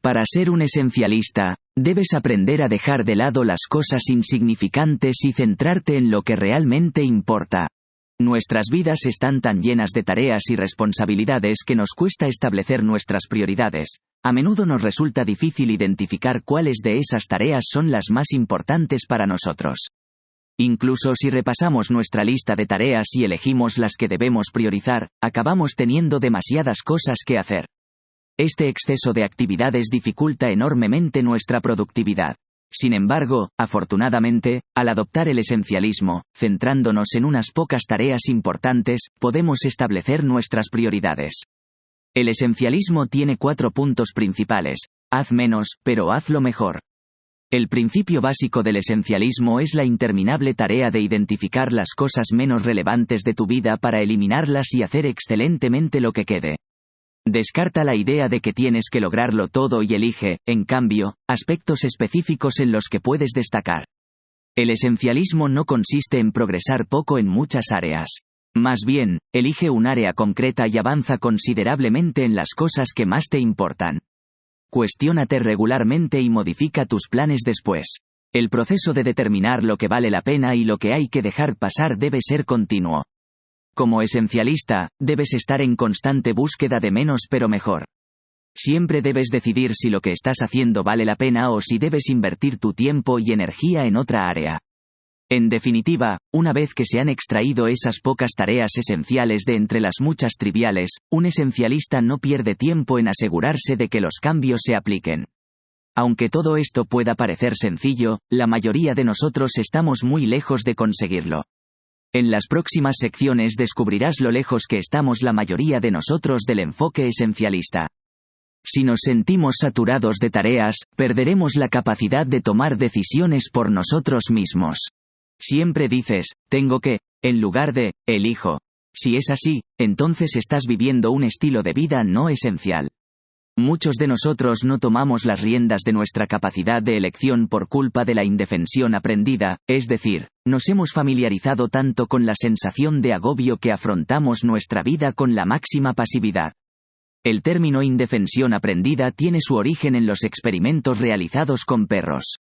Para ser un esencialista, debes aprender a dejar de lado las cosas insignificantes y centrarte en lo que realmente importa. Nuestras vidas están tan llenas de tareas y responsabilidades que nos cuesta establecer nuestras prioridades. A menudo nos resulta difícil identificar cuáles de esas tareas son las más importantes para nosotros. Incluso si repasamos nuestra lista de tareas y elegimos las que debemos priorizar, acabamos teniendo demasiadas cosas que hacer. Este exceso de actividades dificulta enormemente nuestra productividad. Sin embargo, afortunadamente, al adoptar el esencialismo, centrándonos en unas pocas tareas importantes, podemos establecer nuestras prioridades. El esencialismo tiene 4 puntos principales: haz menos, pero hazlo mejor. El principio básico del esencialismo es la interminable tarea de identificar las cosas menos relevantes de tu vida para eliminarlas y hacer excelentemente lo que quede. Descarta la idea de que tienes que lograrlo todo y elige, en cambio, aspectos específicos en los que puedes destacar. El esencialismo no consiste en progresar poco en muchas áreas. Más bien, elige un área concreta y avanza considerablemente en las cosas que más te importan. Cuestiónate regularmente y modifica tus planes después. El proceso de determinar lo que vale la pena y lo que hay que dejar pasar debe ser continuo. Como esencialista, debes estar en constante búsqueda de menos pero mejor. Siempre debes decidir si lo que estás haciendo vale la pena o si debes invertir tu tiempo y energía en otra área. En definitiva, una vez que se han extraído esas pocas tareas esenciales de entre las muchas triviales, un esencialista no pierde tiempo en asegurarse de que los cambios se apliquen. Aunque todo esto pueda parecer sencillo, la mayoría de nosotros estamos muy lejos de conseguirlo. En las próximas secciones descubrirás lo lejos que estamos la mayoría de nosotros del enfoque esencialista. Si nos sentimos saturados de tareas, perderemos la capacidad de tomar decisiones por nosotros mismos. Siempre dices, tengo que, en lugar de, elijo. Si es así, entonces estás viviendo un estilo de vida no esencial. Muchos de nosotros no tomamos las riendas de nuestra capacidad de elección por culpa de la indefensión aprendida, es decir, nos hemos familiarizado tanto con la sensación de agobio que afrontamos nuestra vida con la máxima pasividad. El término indefensión aprendida tiene su origen en los experimentos realizados con perros.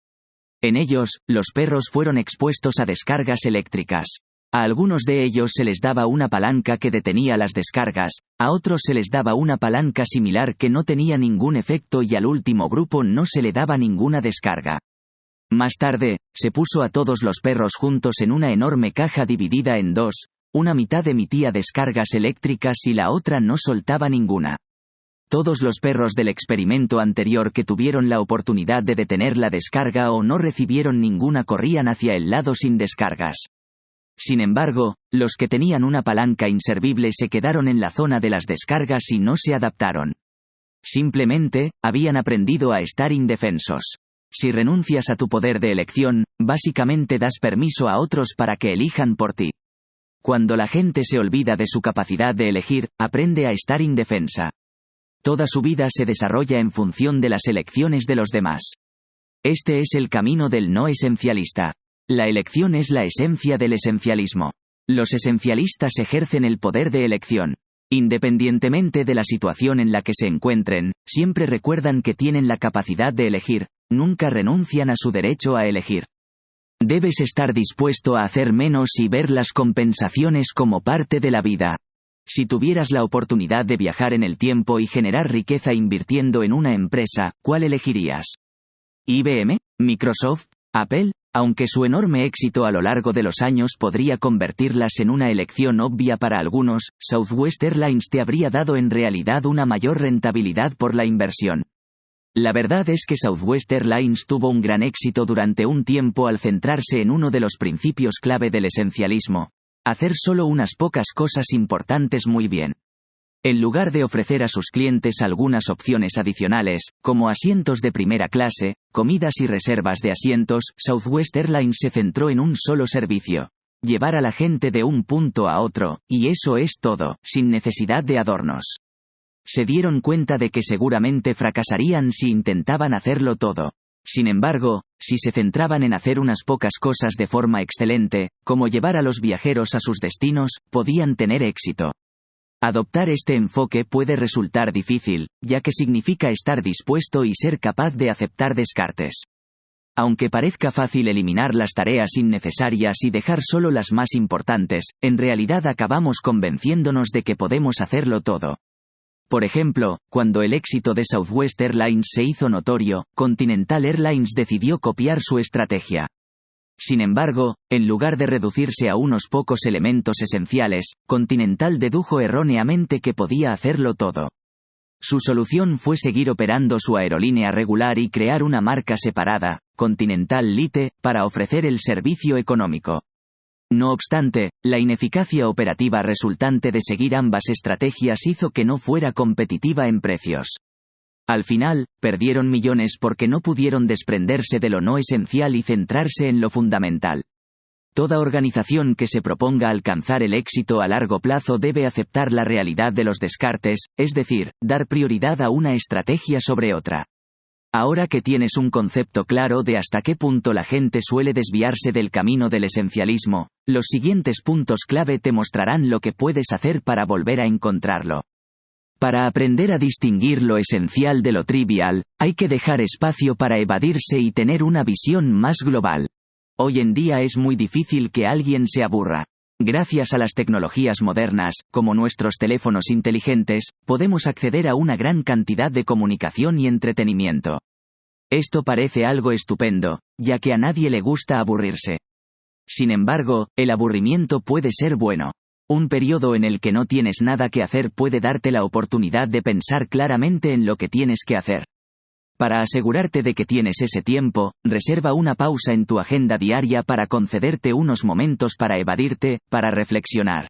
En ellos, los perros fueron expuestos a descargas eléctricas. A algunos de ellos se les daba una palanca que detenía las descargas, a otros se les daba una palanca similar que no tenía ningún efecto y al último grupo no se le daba ninguna descarga. Más tarde, se puso a todos los perros juntos en una enorme caja dividida en dos, una mitad emitía descargas eléctricas y la otra no soltaba ninguna. Todos los perros del experimento anterior que tuvieron la oportunidad de detener la descarga o no recibieron ninguna corrían hacia el lado sin descargas. Sin embargo, los que tenían una palanca inservible se quedaron en la zona de las descargas y no se adaptaron. Simplemente, habían aprendido a estar indefensos. Si renuncias a tu poder de elección, básicamente das permiso a otros para que elijan por ti. Cuando la gente se olvida de su capacidad de elegir, aprende a estar indefensa. Toda su vida se desarrolla en función de las elecciones de los demás. Este es el camino del no esencialista. La elección es la esencia del esencialismo. Los esencialistas ejercen el poder de elección. Independientemente de la situación en la que se encuentren, siempre recuerdan que tienen la capacidad de elegir, nunca renuncian a su derecho a elegir. Debes estar dispuesto a hacer menos y ver las compensaciones como parte de la vida. Si tuvieras la oportunidad de viajar en el tiempo y generar riqueza invirtiendo en una empresa, ¿cuál elegirías? ¿IBM? ¿Microsoft? ¿Apple? Aunque su enorme éxito a lo largo de los años podría convertirlas en una elección obvia para algunos, Southwest Airlines te habría dado en realidad una mayor rentabilidad por la inversión. La verdad es que Southwest Airlines tuvo un gran éxito durante un tiempo al centrarse en uno de los principios clave del esencialismo: hacer solo unas pocas cosas importantes muy bien. En lugar de ofrecer a sus clientes algunas opciones adicionales, como asientos de primera clase, comidas y reservas de asientos, Southwest Airlines se centró en un solo servicio: llevar a la gente de un punto a otro, y eso es todo, sin necesidad de adornos. Se dieron cuenta de que seguramente fracasarían si intentaban hacerlo todo. Sin embargo, si se centraban en hacer unas pocas cosas de forma excelente, como llevar a los viajeros a sus destinos, podían tener éxito. Adoptar este enfoque puede resultar difícil, ya que significa estar dispuesto y ser capaz de aceptar descartes. Aunque parezca fácil eliminar las tareas innecesarias y dejar solo las más importantes, en realidad acabamos convenciéndonos de que podemos hacerlo todo. Por ejemplo, cuando el éxito de Southwest Airlines se hizo notorio, Continental Airlines decidió copiar su estrategia. Sin embargo, en lugar de reducirse a unos pocos elementos esenciales, Continental dedujo erróneamente que podía hacerlo todo. Su solución fue seguir operando su aerolínea regular y crear una marca separada, Continental Lite, para ofrecer el servicio económico. No obstante, la ineficacia operativa resultante de seguir ambas estrategias hizo que no fuera competitiva en precios. Al final, perdieron millones porque no pudieron desprenderse de lo no esencial y centrarse en lo fundamental. Toda organización que se proponga alcanzar el éxito a largo plazo debe aceptar la realidad de los descartes, es decir, dar prioridad a una estrategia sobre otra. Ahora que tienes un concepto claro de hasta qué punto la gente suele desviarse del camino del esencialismo, los siguientes puntos clave te mostrarán lo que puedes hacer para volver a encontrarlo. Para aprender a distinguir lo esencial de lo trivial, hay que dejar espacio para evadirse y tener una visión más global. Hoy en día es muy difícil que alguien se aburra. Gracias a las tecnologías modernas, como nuestros teléfonos inteligentes, podemos acceder a una gran cantidad de comunicación y entretenimiento. Esto parece algo estupendo, ya que a nadie le gusta aburrirse. Sin embargo, el aburrimiento puede ser bueno. Un periodo en el que no tienes nada que hacer puede darte la oportunidad de pensar claramente en lo que tienes que hacer. Para asegurarte de que tienes ese tiempo, reserva una pausa en tu agenda diaria para concederte unos momentos para evadirte, para reflexionar.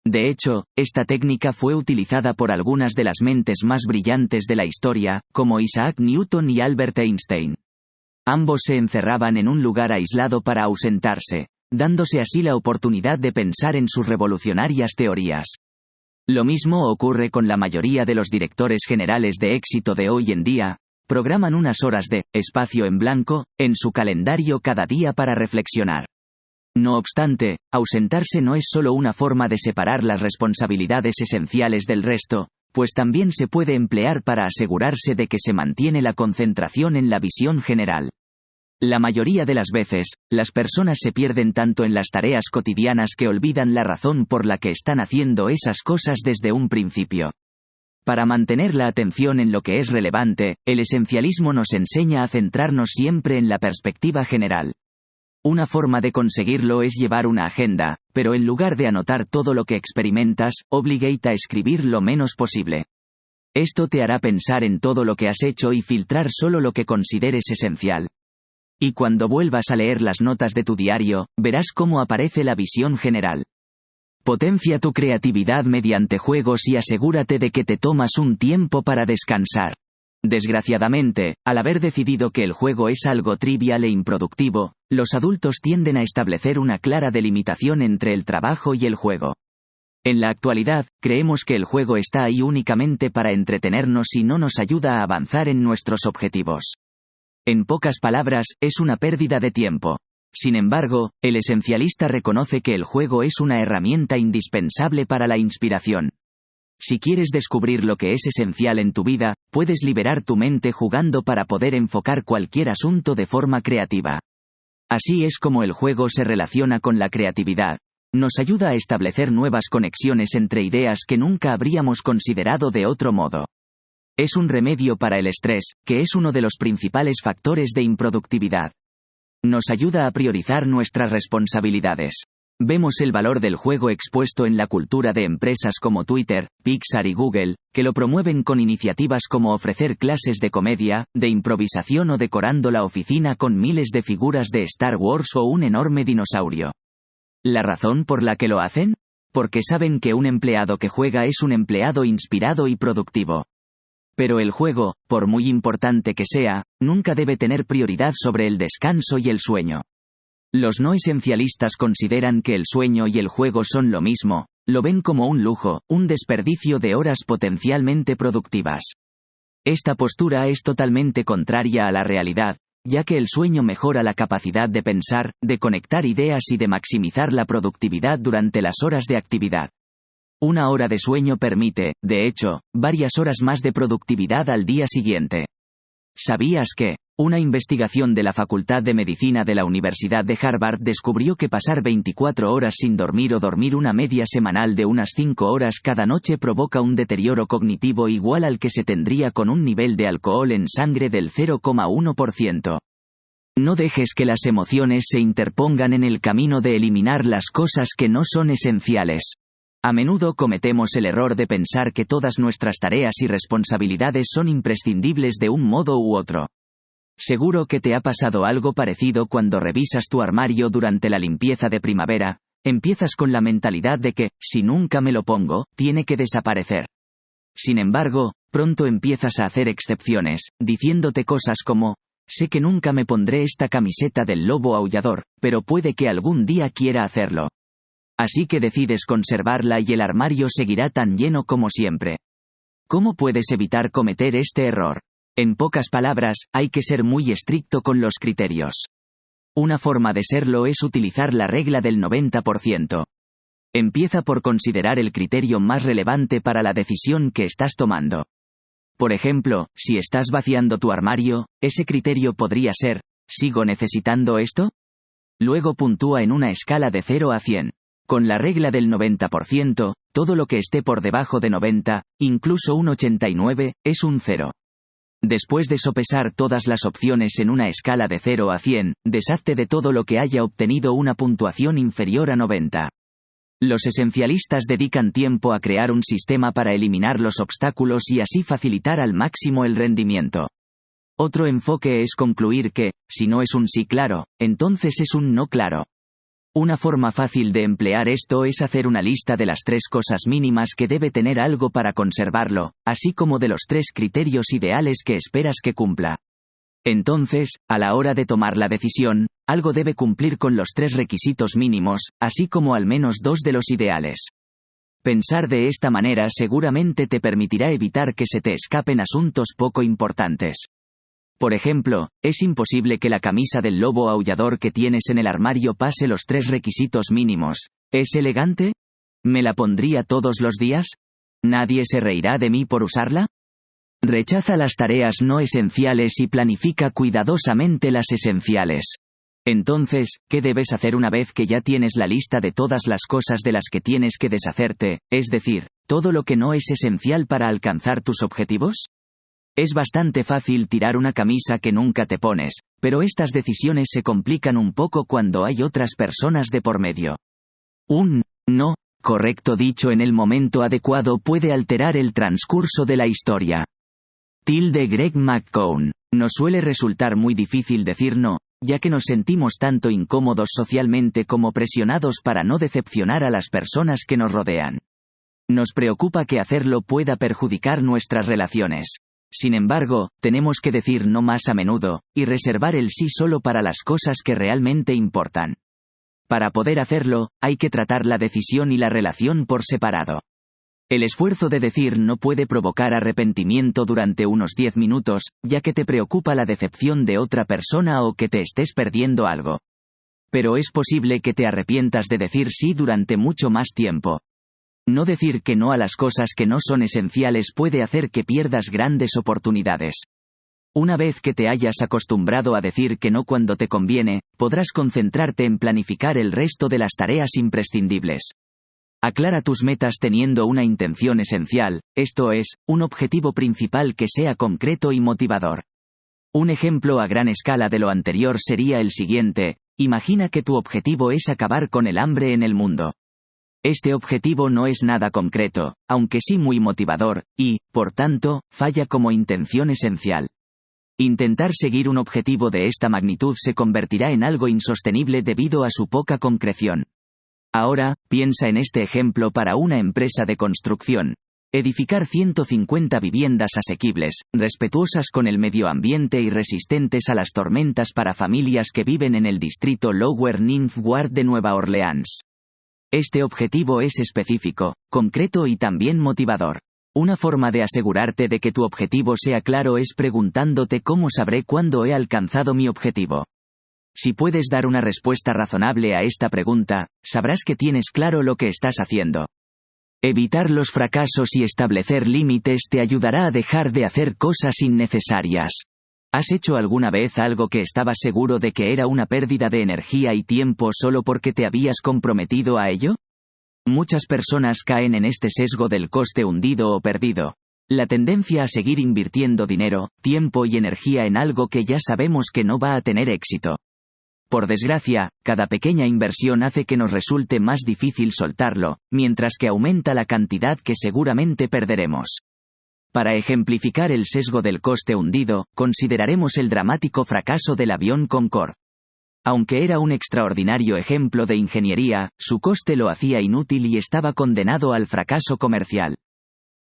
De hecho, esta técnica fue utilizada por algunas de las mentes más brillantes de la historia, como Isaac Newton y Albert Einstein. Ambos se encerraban en un lugar aislado para ausentarse, dándose así la oportunidad de pensar en sus revolucionarias teorías. Lo mismo ocurre con la mayoría de los directores generales de éxito de hoy en día. Programan unas horas de espacio en blanco en su calendario cada día para reflexionar. No obstante, ausentarse no es solo una forma de separar las responsabilidades esenciales del resto, pues también se puede emplear para asegurarse de que se mantiene la concentración en la visión general. La mayoría de las veces, las personas se pierden tanto en las tareas cotidianas que olvidan la razón por la que están haciendo esas cosas desde un principio. Para mantener la atención en lo que es relevante, el esencialismo nos enseña a centrarnos siempre en la perspectiva general. Una forma de conseguirlo es llevar una agenda, pero en lugar de anotar todo lo que experimentas, obligate a escribir lo menos posible. Esto te hará pensar en todo lo que has hecho y filtrar solo lo que consideres esencial. Y cuando vuelvas a leer las notas de tu diario, verás cómo aparece la visión general. Potencia tu creatividad mediante juegos y asegúrate de que te tomas un tiempo para descansar. Desgraciadamente, al haber decidido que el juego es algo trivial e improductivo, los adultos tienden a establecer una clara delimitación entre el trabajo y el juego. En la actualidad, creemos que el juego está ahí únicamente para entretenernos y no nos ayuda a avanzar en nuestros objetivos. En pocas palabras, es una pérdida de tiempo. Sin embargo, el esencialista reconoce que el juego es una herramienta indispensable para la inspiración. Si quieres descubrir lo que es esencial en tu vida, puedes liberar tu mente jugando para poder enfocar cualquier asunto de forma creativa. Así es como el juego se relaciona con la creatividad. Nos ayuda a establecer nuevas conexiones entre ideas que nunca habríamos considerado de otro modo. Es un remedio para el estrés, que es uno de los principales factores de improductividad. Nos ayuda a priorizar nuestras responsabilidades. Vemos el valor del juego expuesto en la cultura de empresas como Twitter, Pixar y Google, que lo promueven con iniciativas como ofrecer clases de comedia, de improvisación o decorando la oficina con miles de figuras de Star Wars o un enorme dinosaurio. ¿La razón por la que lo hacen? Porque saben que un empleado que juega es un empleado inspirado y productivo. Pero el juego, por muy importante que sea, nunca debe tener prioridad sobre el descanso y el sueño. Los no esencialistas consideran que el sueño y el juego son lo mismo, lo ven como un lujo, un desperdicio de horas potencialmente productivas. Esta postura es totalmente contraria a la realidad, ya que el sueño mejora la capacidad de pensar, de conectar ideas y de maximizar la productividad durante las horas de actividad. Una hora de sueño permite, de hecho, varias horas más de productividad al día siguiente. ¿Sabías que? Una investigación de la Facultad de Medicina de la Universidad de Harvard descubrió que pasar 24 horas sin dormir o dormir una media semanal de unas 5 horas cada noche provoca un deterioro cognitivo igual al que se tendría con un nivel de alcohol en sangre del 0,1%. No dejes que las emociones se interpongan en el camino de eliminar las cosas que no son esenciales. A menudo cometemos el error de pensar que todas nuestras tareas y responsabilidades son imprescindibles de un modo u otro. Seguro que te ha pasado algo parecido cuando revisas tu armario durante la limpieza de primavera. Empiezas con la mentalidad de que, si nunca me lo pongo, tiene que desaparecer. Sin embargo, pronto empiezas a hacer excepciones, diciéndote cosas como: sé que nunca me pondré esta camiseta del lobo aullador, pero puede que algún día quiera hacerlo. Así que decides conservarla y el armario seguirá tan lleno como siempre. ¿Cómo puedes evitar cometer este error? En pocas palabras, hay que ser muy estricto con los criterios. Una forma de serlo es utilizar la regla del 90%. Empieza por considerar el criterio más relevante para la decisión que estás tomando. Por ejemplo, si estás vaciando tu armario, ese criterio podría ser: ¿sigo necesitando esto? Luego puntúa en una escala de 0 a 100. Con la regla del 90%, todo lo que esté por debajo de 90, incluso un 89, es un 0. Después de sopesar todas las opciones en una escala de 0 a 100, deshazte de todo lo que haya obtenido una puntuación inferior a 90. Los esencialistas dedican tiempo a crear un sistema para eliminar los obstáculos y así facilitar al máximo el rendimiento. Otro enfoque es concluir que, si no es un sí claro, entonces es un no claro. Una forma fácil de emplear esto es hacer una lista de las 3 cosas mínimas que debe tener algo para conservarlo, así como de los 3 criterios ideales que esperas que cumpla. Entonces, a la hora de tomar la decisión, algo debe cumplir con los 3 requisitos mínimos, así como al menos 2 de los ideales. Pensar de esta manera seguramente te permitirá evitar que se te escapen asuntos poco importantes. Por ejemplo, es imposible que la camisa del lobo aullador que tienes en el armario pase los 3 requisitos mínimos. ¿Es elegante? ¿Me la pondría todos los días? ¿Nadie se reirá de mí por usarla? Rechaza las tareas no esenciales y planifica cuidadosamente las esenciales. Entonces, ¿qué debes hacer una vez que ya tienes la lista de todas las cosas de las que tienes que deshacerte, es decir, todo lo que no es esencial para alcanzar tus objetivos? Es bastante fácil tirar una camisa que nunca te pones, pero estas decisiones se complican un poco cuando hay otras personas de por medio. Un no correcto dicho en el momento adecuado puede alterar el transcurso de la historia. Greg McKeown. Nos suele resultar muy difícil decir no, ya que nos sentimos tanto incómodos socialmente como presionados para no decepcionar a las personas que nos rodean. Nos preocupa que hacerlo pueda perjudicar nuestras relaciones. Sin embargo, tenemos que decir no más a menudo, y reservar el sí solo para las cosas que realmente importan. Para poder hacerlo, hay que tratar la decisión y la relación por separado. El esfuerzo de decir no puede provocar arrepentimiento durante unos 10 minutos, ya que te preocupa la decepción de otra persona o que te estés perdiendo algo. Pero es posible que te arrepientas de decir sí durante mucho más tiempo. No decir que no a las cosas que no son esenciales puede hacer que pierdas grandes oportunidades. Una vez que te hayas acostumbrado a decir que no cuando te conviene, podrás concentrarte en planificar el resto de las tareas imprescindibles. Aclara tus metas teniendo una intención esencial, esto es, un objetivo principal que sea concreto y motivador. Un ejemplo a gran escala de lo anterior sería el siguiente: imagina que tu objetivo es acabar con el hambre en el mundo. Este objetivo no es nada concreto, aunque sí muy motivador, y, por tanto, falla como intención esencial. Intentar seguir un objetivo de esta magnitud se convertirá en algo insostenible debido a su poca concreción. Ahora, piensa en este ejemplo para una empresa de construcción. Edificar 150 viviendas asequibles, respetuosas con el medio ambiente y resistentes a las tormentas para familias que viven en el distrito Lower Ninth Ward de Nueva Orleans. Este objetivo es específico, concreto y también motivador. Una forma de asegurarte de que tu objetivo sea claro es preguntándote cómo sabré cuándo he alcanzado mi objetivo. Si puedes dar una respuesta razonable a esta pregunta, sabrás que tienes claro lo que estás haciendo. Evitar los fracasos y establecer límites te ayudará a dejar de hacer cosas innecesarias. ¿Has hecho alguna vez algo que estabas seguro de que era una pérdida de energía y tiempo solo porque te habías comprometido a ello? Muchas personas caen en este sesgo del coste hundido o perdido. La tendencia a seguir invirtiendo dinero, tiempo y energía en algo que ya sabemos que no va a tener éxito. Por desgracia, cada pequeña inversión hace que nos resulte más difícil soltarlo, mientras que aumenta la cantidad que seguramente perderemos. Para ejemplificar el sesgo del coste hundido, consideraremos el dramático fracaso del avión Concorde. Aunque era un extraordinario ejemplo de ingeniería, su coste lo hacía inútil y estaba condenado al fracaso comercial.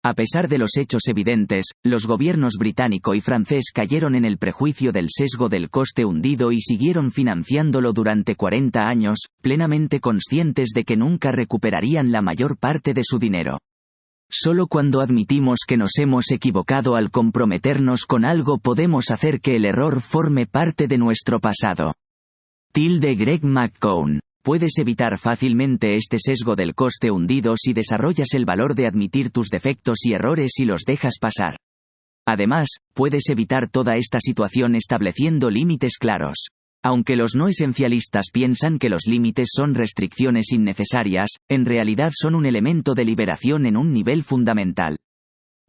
A pesar de los hechos evidentes, los gobiernos británico y francés cayeron en el prejuicio del sesgo del coste hundido y siguieron financiándolo durante 40 años, plenamente conscientes de que nunca recuperarían la mayor parte de su dinero. Solo cuando admitimos que nos hemos equivocado al comprometernos con algo podemos hacer que el error forme parte de nuestro pasado. Greg McKeown. Puedes evitar fácilmente este sesgo del coste hundido si desarrollas el valor de admitir tus defectos y errores y los dejas pasar. Además, puedes evitar toda esta situación estableciendo límites claros. Aunque los no esencialistas piensan que los límites son restricciones innecesarias, en realidad son un elemento de liberación en un nivel fundamental.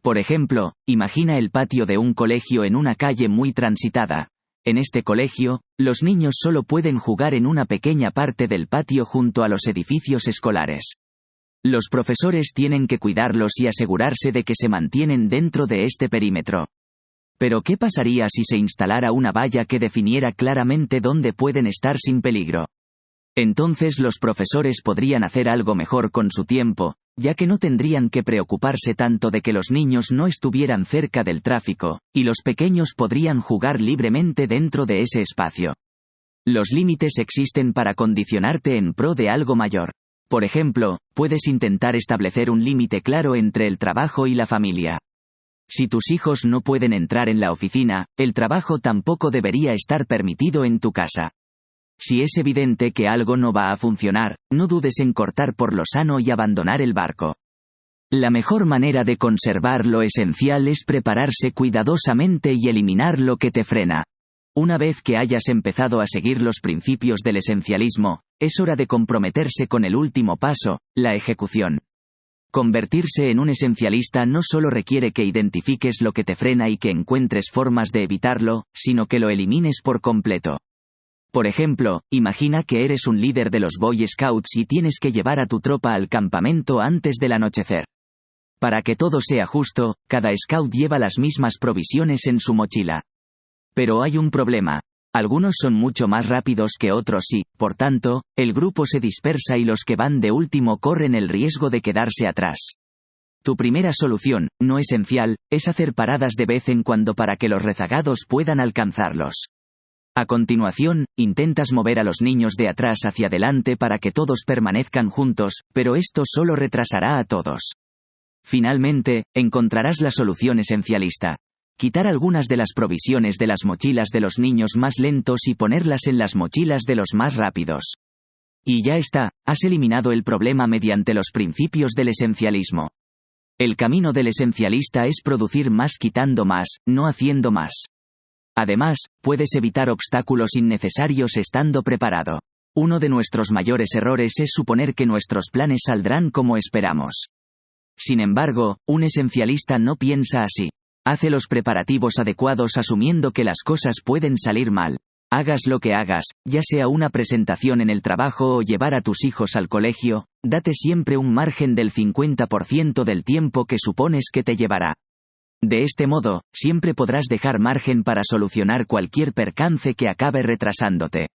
Por ejemplo, imagina el patio de un colegio en una calle muy transitada. En este colegio, los niños solo pueden jugar en una pequeña parte del patio junto a los edificios escolares. Los profesores tienen que cuidarlos y asegurarse de que se mantienen dentro de este perímetro. Pero ¿qué pasaría si se instalara una valla que definiera claramente dónde pueden estar sin peligro? Entonces los profesores podrían hacer algo mejor con su tiempo, ya que no tendrían que preocuparse tanto de que los niños no estuvieran cerca del tráfico, y los pequeños podrían jugar libremente dentro de ese espacio. Los límites existen para condicionarte en pro de algo mayor. Por ejemplo, puedes intentar establecer un límite claro entre el trabajo y la familia. Si tus hijos no pueden entrar en la oficina, el trabajo tampoco debería estar permitido en tu casa. Si es evidente que algo no va a funcionar, no dudes en cortar por lo sano y abandonar el barco. La mejor manera de conservar lo esencial es prepararse cuidadosamente y eliminar lo que te frena. Una vez que hayas empezado a seguir los principios del esencialismo, es hora de comprometerse con el último paso, la ejecución. Convertirse en un esencialista no solo requiere que identifiques lo que te frena y que encuentres formas de evitarlo, sino que lo elimines por completo. Por ejemplo, imagina que eres un líder de los Boy Scouts y tienes que llevar a tu tropa al campamento antes del anochecer. Para que todo sea justo, cada scout lleva las mismas provisiones en su mochila. Pero hay un problema. Algunos son mucho más rápidos que otros y, por tanto, el grupo se dispersa y los que van de último corren el riesgo de quedarse atrás. Tu primera solución, no esencial, es hacer paradas de vez en cuando para que los rezagados puedan alcanzarlos. A continuación, intentas mover a los niños de atrás hacia adelante para que todos permanezcan juntos, pero esto solo retrasará a todos. Finalmente, encontrarás la solución esencialista. Quitar algunas de las provisiones de las mochilas de los niños más lentos y ponerlas en las mochilas de los más rápidos. Y ya está, has eliminado el problema mediante los principios del esencialismo. El camino del esencialista es producir más quitando más, no haciendo más. Además, puedes evitar obstáculos innecesarios estando preparado. Uno de nuestros mayores errores es suponer que nuestros planes saldrán como esperamos. Sin embargo, un esencialista no piensa así. Hace los preparativos adecuados asumiendo que las cosas pueden salir mal. Hagas lo que hagas, ya sea una presentación en el trabajo o llevar a tus hijos al colegio, date siempre un margen del 50% del tiempo que supones que te llevará. De este modo, siempre podrás dejar margen para solucionar cualquier percance que acabe retrasándote.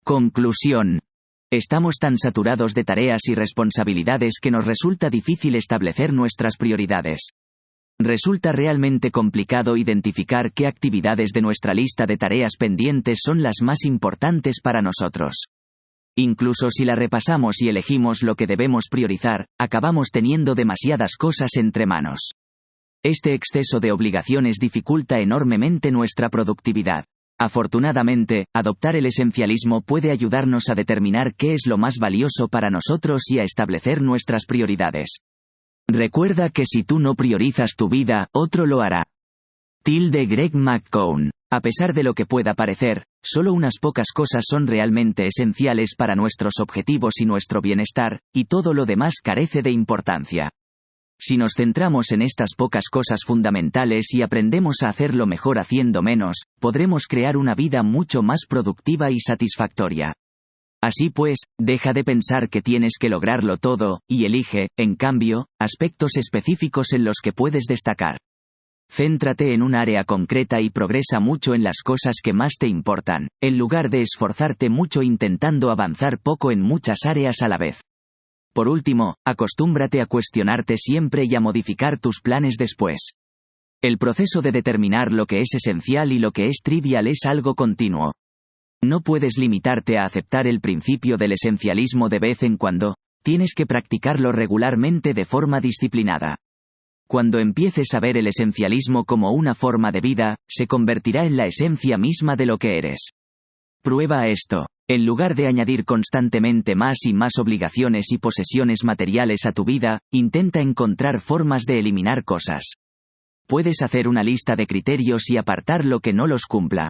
Conclusión. Estamos tan saturados de tareas y responsabilidades que nos resulta difícil establecer nuestras prioridades. Resulta realmente complicado identificar qué actividades de nuestra lista de tareas pendientes son las más importantes para nosotros. Incluso si la repasamos y elegimos lo que debemos priorizar, acabamos teniendo demasiadas cosas entre manos. Este exceso de obligaciones dificulta enormemente nuestra productividad. Afortunadamente, adoptar el esencialismo puede ayudarnos a determinar qué es lo más valioso para nosotros y a establecer nuestras prioridades. Recuerda que si tú no priorizas tu vida, otro lo hará. Greg McKeown. A pesar de lo que pueda parecer, solo unas pocas cosas son realmente esenciales para nuestros objetivos y nuestro bienestar, y todo lo demás carece de importancia. Si nos centramos en estas pocas cosas fundamentales y aprendemos a hacerlo mejor haciendo menos, podremos crear una vida mucho más productiva y satisfactoria. Así pues, deja de pensar que tienes que lograrlo todo, y elige, en cambio, aspectos específicos en los que puedes destacar. Céntrate en un área concreta y progresa mucho en las cosas que más te importan, en lugar de esforzarte mucho intentando avanzar poco en muchas áreas a la vez. Por último, acostúmbrate a cuestionarte siempre y a modificar tus planes después. El proceso de determinar lo que es esencial y lo que es trivial es algo continuo. No puedes limitarte a aceptar el principio del esencialismo de vez en cuando, tienes que practicarlo regularmente de forma disciplinada. Cuando empieces a ver el esencialismo como una forma de vida, se convertirá en la esencia misma de lo que eres. Prueba esto. En lugar de añadir constantemente más y más obligaciones y posesiones materiales a tu vida, intenta encontrar formas de eliminar cosas. Puedes hacer una lista de criterios y apartar lo que no los cumpla.